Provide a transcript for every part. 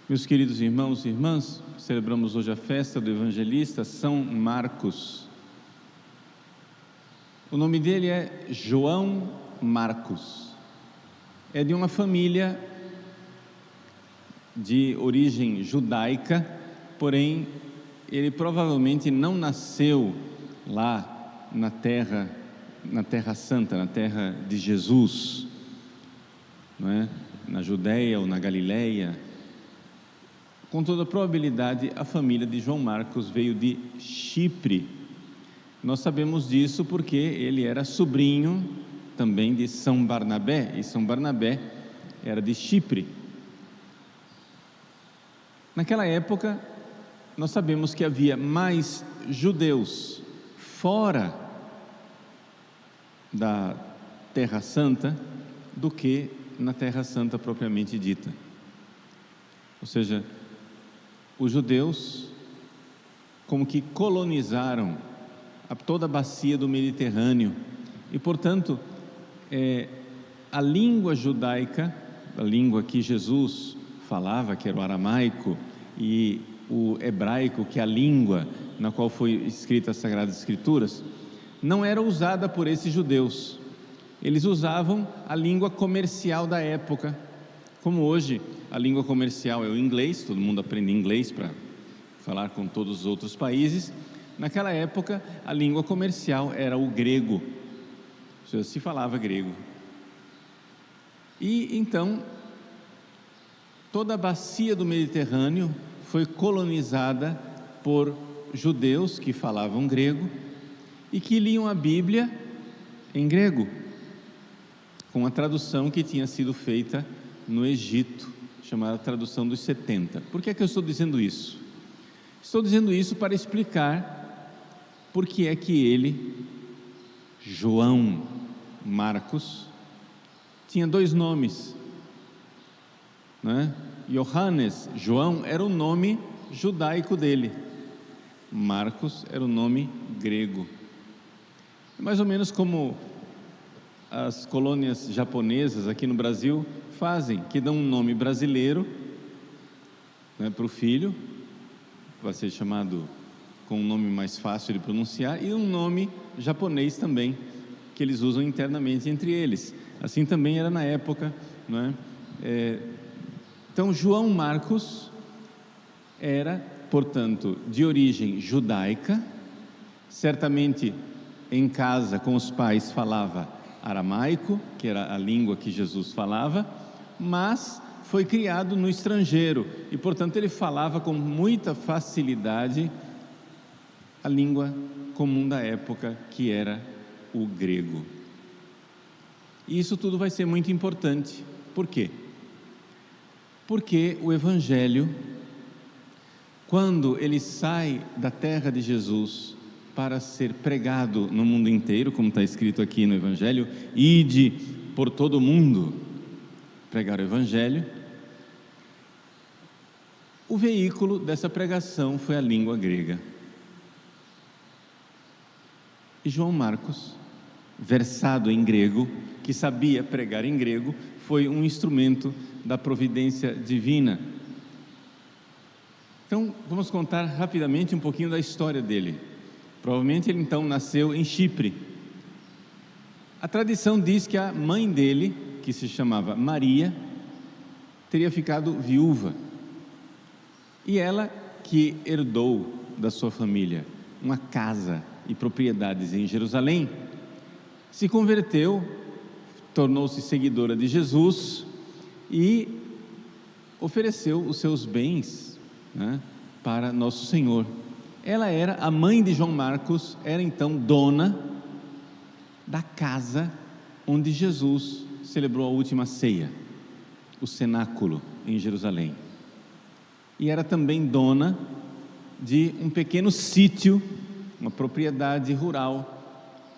Meus queridos irmãos e irmãs, celebramos hoje a festa do evangelista São Marcos. O nome dele é João Marcos. É de uma família de origem judaica, porém ele provavelmente não nasceu lá na Terra Santa, na terra de Jesus, não é? Na Judéia ou na Galileia. Com toda probabilidade, a família de João Marcos veio de Chipre. Nós sabemos disso porque ele era sobrinho também de São Barnabé, e São Barnabé era de Chipre. Naquela época, nós sabemos que havia mais judeus fora da Terra Santa do que na Terra Santa propriamente dita. Ou seja, os judeus como que colonizaram toda a bacia do Mediterrâneo e, portanto, a língua judaica, a língua que Jesus falava, que era o aramaico, e o hebraico, que é a língua na qual foi escrita as Sagradas Escrituras, não era usada por esses judeus. Eles usavam a língua comercial da época. Como hoje a língua comercial é o inglês, todo mundo aprende inglês para falar com todos os outros países. Naquela época a língua comercial era o grego, ou seja, se falava grego. E então toda a bacia do Mediterrâneo foi colonizada por judeus que falavam grego e que liam a Bíblia em grego, com a tradução que tinha sido feita no Egito, chamada tradução dos 70. Por que é que eu estou dizendo isso? Estou dizendo isso para explicar por que é que ele, João Marcos, tinha dois nomes, não é? Johannes, João, era o nome judaico dele, Marcos era o nome grego. Mais ou menos como as colônias japonesas aqui no Brasil fazem, que dão um nome brasileiro, né, para o filho, vai ser chamado com um nome mais fácil de pronunciar, e um nome japonês também, que eles usam internamente entre eles. Assim também era na época, não é? Então João Marcos era, portanto, de origem judaica, certamente em casa com os pais falava aramaico, que era a língua que Jesus falava, mas foi criado no estrangeiro e, portanto, ele falava com muita facilidade a língua comum da época, que era o grego. E isso tudo vai ser muito importante. Por quê? Porque o Evangelho, quando ele sai da terra de Jesus para ser pregado no mundo inteiro, como está escrito aqui no Evangelho, ide por todo o mundo pregar o Evangelho, o veículo dessa pregação foi a língua grega. E João Marcos, versado em grego, que sabia pregar em grego, foi um instrumento da providência divina. Então, vamos contar rapidamente um pouquinho da história dele. Provavelmente ele então nasceu em Chipre. A tradição diz que a mãe dele, que se chamava Maria, teria ficado viúva. E ela, que herdou da sua família uma casa e propriedades em Jerusalém, se converteu, tornou-se seguidora de Jesus e ofereceu os seus bens, né, para Nosso Senhor. Ela era a mãe de João Marcos, era então dona da casa onde Jesus celebrou a última ceia, o cenáculo em Jerusalém. E era também dona de um pequeno sítio, uma propriedade rural,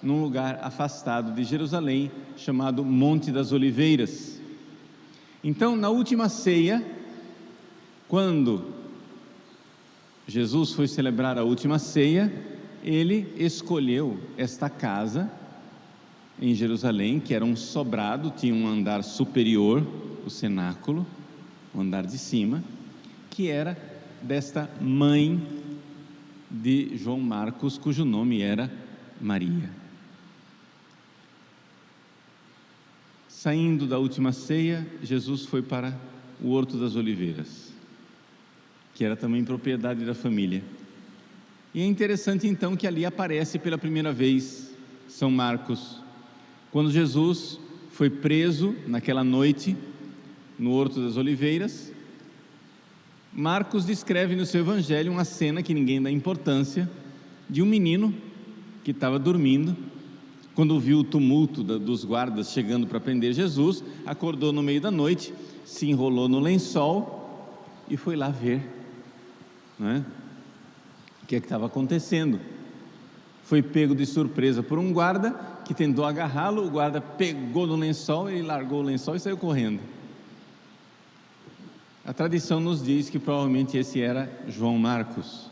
num lugar afastado de Jerusalém, chamado Monte das Oliveiras. Então, na última ceia, quando Jesus foi celebrar a última ceia, ele escolheu esta casa em Jerusalém, que era um sobrado, tinha um andar superior, o cenáculo, o andar de cima, que era desta mãe de João Marcos, cujo nome era Maria. Saindo da última ceia, Jesus foi para o Horto das Oliveiras, que era também propriedade da família. E é interessante então que ali aparece pela primeira vez São Marcos, quando Jesus foi preso naquela noite no Horto das Oliveiras. Marcos descreve no seu evangelho uma cena que ninguém dá importância, de um menino que estava dormindo. Quando viu o tumulto dos guardas chegando para prender Jesus, acordou no meio da noite, se enrolou no lençol e foi lá ver, não é? O que estava acontecendo. Foi pego de surpresa por um guarda que tentou agarrá-lo. O guarda pegou no lençol, ele largou o lençol e saiu correndo. A tradição nos diz que provavelmente esse era João Marcos.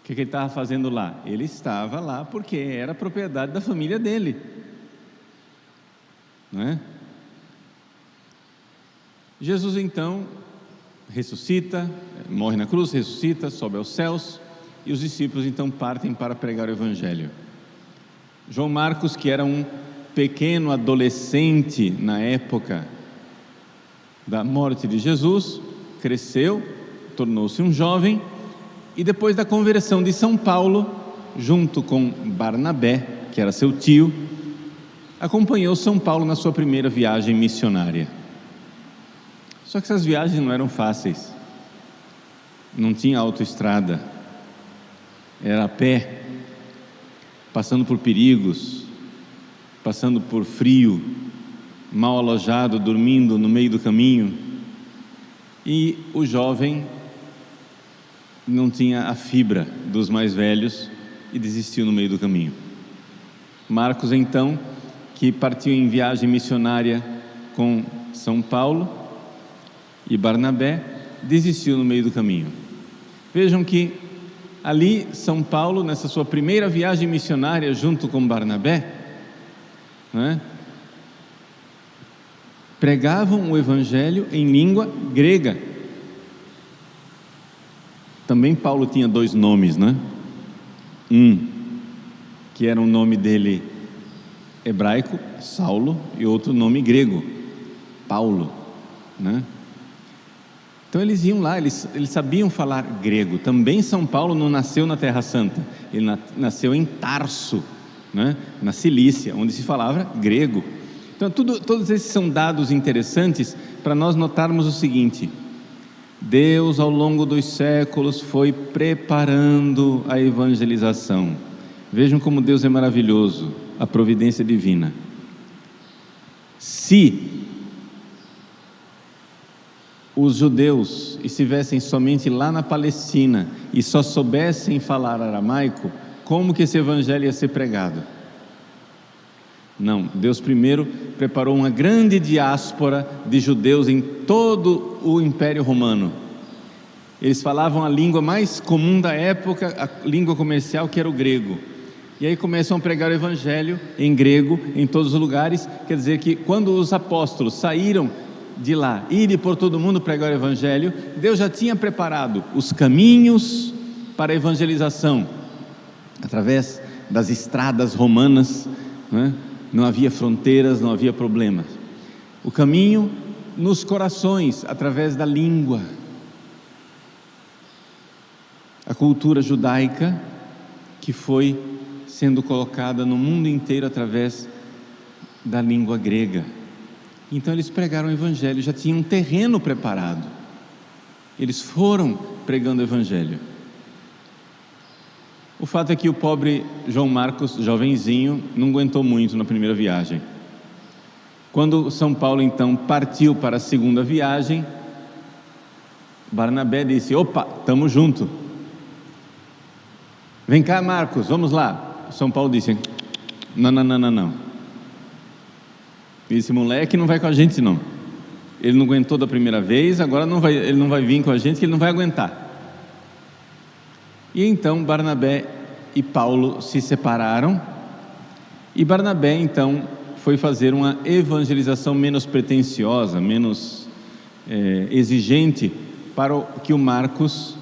O que ele estava fazendo lá? Ele estava lá porque era propriedade da família dele, não é? Jesus então ressuscita, morre na cruz, ressuscita, sobe aos céus, e os discípulos então partem para pregar o evangelho. João Marcos, que era um pequeno adolescente na época da morte de Jesus, cresceu, tornou-se um jovem, e depois da conversão de São Paulo, junto com Barnabé, que era seu tio, acompanhou São Paulo na sua primeira viagem missionária. Só que essas viagens não eram fáceis, não tinha autoestrada, era a pé, passando por perigos, passando por frio, mal alojado, dormindo no meio do caminho. E o jovem não tinha a fibra dos mais velhos e desistiu no meio do caminho. Marcos então, que partiu em viagem missionária com São Paulo e Barnabé, desistiu no meio do caminho. Vejam que ali São Paulo, nessa sua primeira viagem missionária junto com Barnabé, né, pregavam o evangelho em língua grega. Também Paulo tinha dois nomes, né? Um que era o nome dele hebraico, Saulo, e outro nome grego, Paulo, né? Então eles iam lá, eles sabiam falar grego. Também São Paulo não nasceu na Terra Santa, ele nasceu em Tarso, né? Na Cilícia, onde se falava grego. Então todos esses são dados interessantes para nós notarmos o seguinte: Deus ao longo dos séculos foi preparando a evangelização. Vejam como Deus é maravilhoso, a providência divina. Se os judeus estivessem somente lá na Palestina e só soubessem falar aramaico, como que esse evangelho ia ser pregado? Não, Deus primeiro preparou uma grande diáspora de judeus em todo o Império Romano. Eles falavam a língua mais comum da época, a língua comercial, que era o grego. E aí começam a pregar o evangelho em grego em todos os lugares. Quer dizer que quando os apóstolos saíram de lá, irem por todo mundo pregar o evangelho, Deus já tinha preparado os caminhos para a evangelização, através das estradas romanas, né? Não havia fronteiras, não havia problemas. O caminho nos corações, através da língua. A cultura judaica que foi sendo colocada no mundo inteiro através da língua grega. Então eles pregaram o evangelho, já tinham um terreno preparado. Eles foram pregando o evangelho. O fato é que o pobre João Marcos, jovenzinho, não aguentou muito na primeira viagem. Quando São Paulo então partiu para a segunda viagem, Barnabé disse: opa, estamos juntos. Vem cá, Marcos, vamos lá. São Paulo disse: não. Esse moleque não vai com a gente não. Ele não aguentou da primeira vez, agora ele não vai vir com a gente, que ele não vai aguentar. E então Barnabé e Paulo se separaram, e Barnabé então foi fazer uma evangelização menos pretensiosa, menos exigente para que o Marcos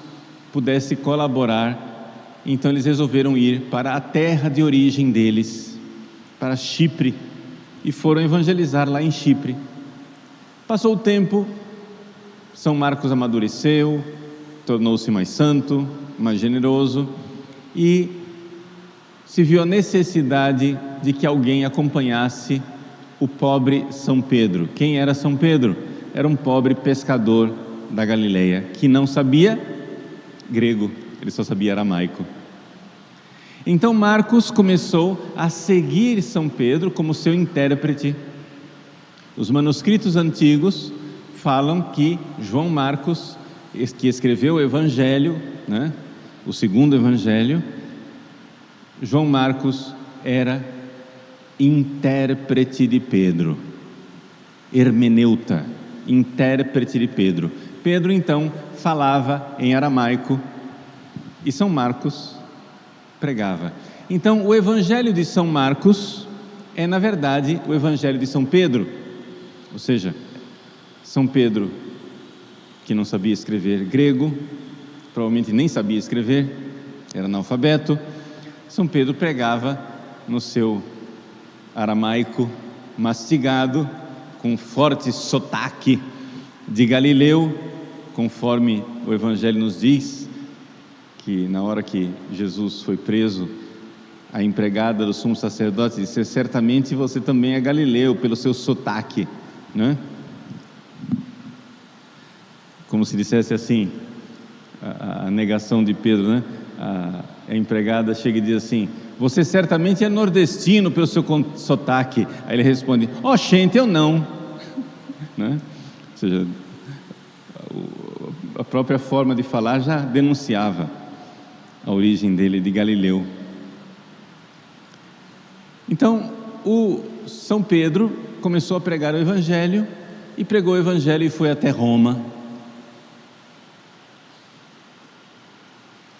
pudesse colaborar. Então eles resolveram ir para a terra de origem deles, para Chipre, e foram evangelizar lá em Chipre. Passou o tempo, São Marcos amadureceu, tornou-se mais santo, mais generoso, e se viu a necessidade de que alguém acompanhasse o pobre São Pedro. Quem era São Pedro? Era um pobre pescador da Galileia, que não sabia grego, ele só sabia aramaico. Então Marcos começou a seguir São Pedro como seu intérprete. Os manuscritos antigos falam que João Marcos, que escreveu o Evangelho, o segundo Evangelho, João Marcos era intérprete de Pedro, hermeneuta, intérprete de Pedro. Pedro então falava em aramaico e São Marcos pregava. Então o Evangelho de São Marcos é na verdade o Evangelho de São Pedro, ou seja, São Pedro, que não sabia escrever grego, provavelmente nem sabia escrever, era analfabeto. São Pedro pregava no seu aramaico mastigado, com forte sotaque de Galileu, conforme o Evangelho nos diz, que na hora que Jesus foi preso, a empregada do sumo sacerdote disse: certamente você também é galileu pelo seu sotaque, como se dissesse assim, a negação de Pedro, a empregada chega e diz assim: você certamente é nordestino pelo seu sotaque. Aí ele responde: gente, eu não. Ou seja, a própria forma de falar já denunciava a origem dele de Galileu. Então o São Pedro começou a pregar o Evangelho, e pregou o Evangelho e foi até Roma.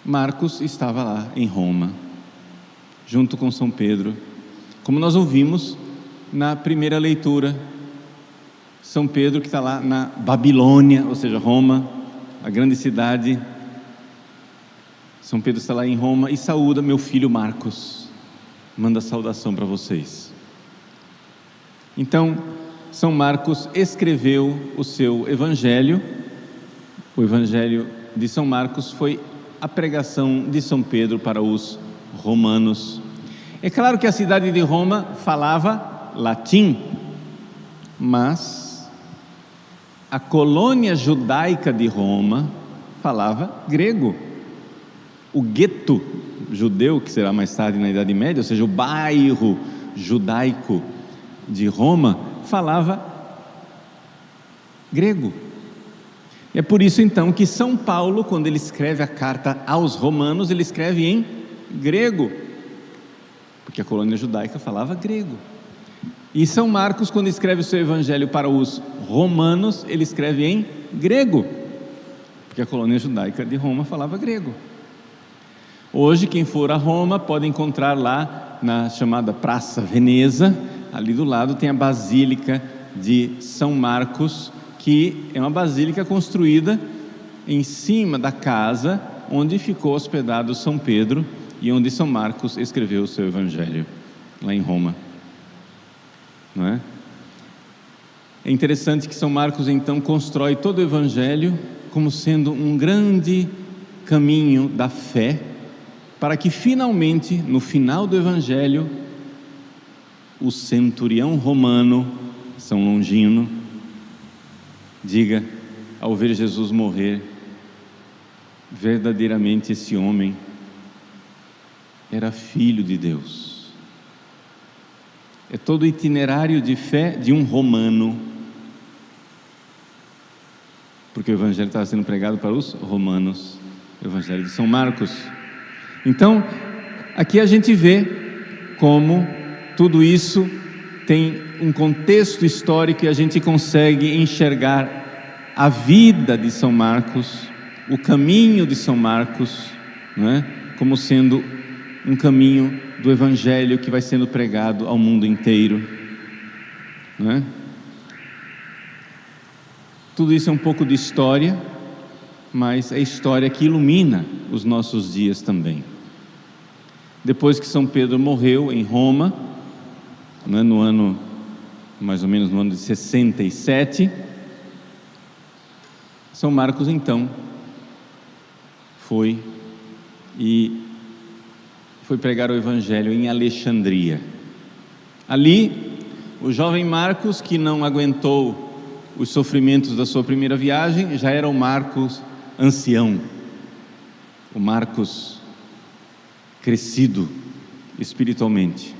Marcos estava lá em Roma, junto com São Pedro, como nós ouvimos na primeira leitura. São Pedro que está lá na Babilônia, ou seja, Roma, a grande cidade. São Pedro está lá em Roma e saúda meu filho Marcos, manda saudação para vocês. Então, São Marcos escreveu o seu Evangelho. O Evangelho de São Marcos foi a pregação de São Pedro para os romanos. É claro que a cidade de Roma falava latim, mas a colônia judaica de Roma falava grego. O gueto judeu, que será mais tarde na Idade Média, ou seja, o bairro judaico de Roma, falava grego. É por isso então que São Paulo, quando ele escreve a carta aos romanos, ele escreve em grego, porque a colônia judaica falava grego. E São Marcos, quando escreve o seu evangelho para os romanos, ele escreve em grego, porque a colônia judaica de Roma falava grego. Hoje, quem for a Roma pode encontrar lá na chamada Praça Veneza, ali do lado tem a Basílica de São Marcos, que é uma basílica construída em cima da casa onde ficou hospedado São Pedro e onde São Marcos escreveu o seu evangelho, lá em Roma. Não é? É interessante que São Marcos então constrói todo o evangelho como sendo um grande caminho da fé, para que finalmente, no final do evangelho, o centurião romano, São Longino, diga, ao ver Jesus morrer: verdadeiramente esse homem era filho de Deus. É todo o itinerário de fé de um romano, porque o evangelho estava sendo pregado para os romanos, o evangelho de São Marcos. Então, aqui a gente vê como tudo isso tem um contexto histórico e a gente consegue enxergar a vida de São Marcos, o caminho de São Marcos, não é? Como sendo um caminho do evangelho que vai sendo pregado ao mundo inteiro, não é? Tudo isso é um pouco de história, mas é a história que ilumina os nossos dias também. Depois que São Pedro morreu em Roma, né, mais ou menos no ano de 67, São Marcos então foi pregar o Evangelho em Alexandria. Ali, o jovem Marcos, que não aguentou os sofrimentos da sua primeira viagem, já era o Marcos ancião, o Marcos crescido espiritualmente,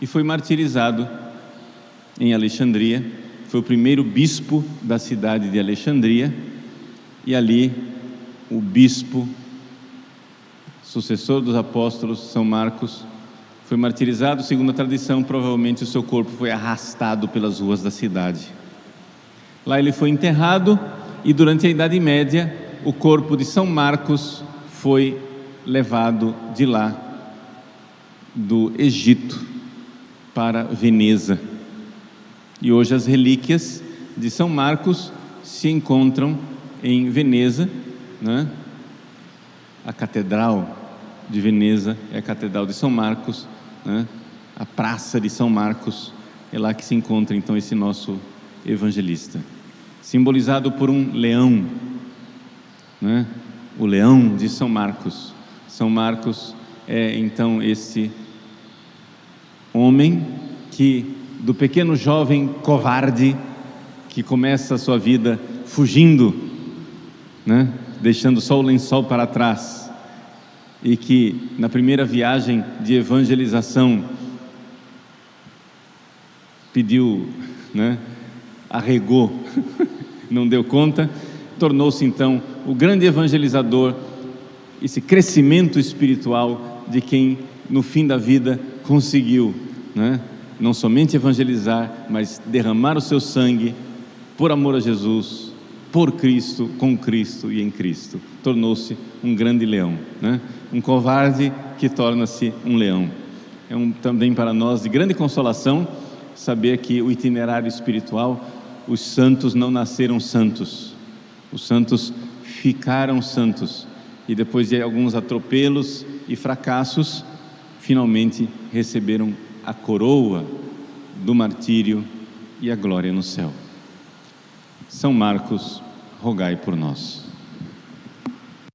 e foi martirizado em Alexandria. Foi o primeiro bispo da cidade de Alexandria, e ali o bispo, sucessor dos apóstolos, São Marcos, foi martirizado. Segundo a tradição, provavelmente o seu corpo foi arrastado pelas ruas da cidade. Lá ele foi enterrado, e durante a Idade Média o corpo de São Marcos foi levado de lá, do Egito, para Veneza. E hoje as relíquias de São Marcos se encontram em Veneza, né? A Catedral de Veneza é a Catedral de São Marcos, né? A Praça de São Marcos, é lá que se encontra então esse nosso evangelista, simbolizado por um leão, né? O leão de São Marcos. São Marcos é então esse homem que, do pequeno jovem covarde que começa a sua vida fugindo, né? Deixando só o lençol para trás, e que na primeira viagem de evangelização pediu, né? Arregou, não deu conta, tornou-se então o grande evangelizador, esse crescimento espiritual de quem no fim da vida conseguiu, né? Não somente evangelizar, mas derramar o seu sangue por amor a Jesus, por Cristo, com Cristo e em Cristo. Tornou-se um grande leão, né? Um covarde que torna-se um leão. É também para nós de grande consolação saber que o itinerário espiritual, os santos não nasceram santos, os santos ficaram santos, e depois de alguns atropelos e fracassos, finalmente receberam a coroa do martírio e a glória no céu. São Marcos, rogai por nós.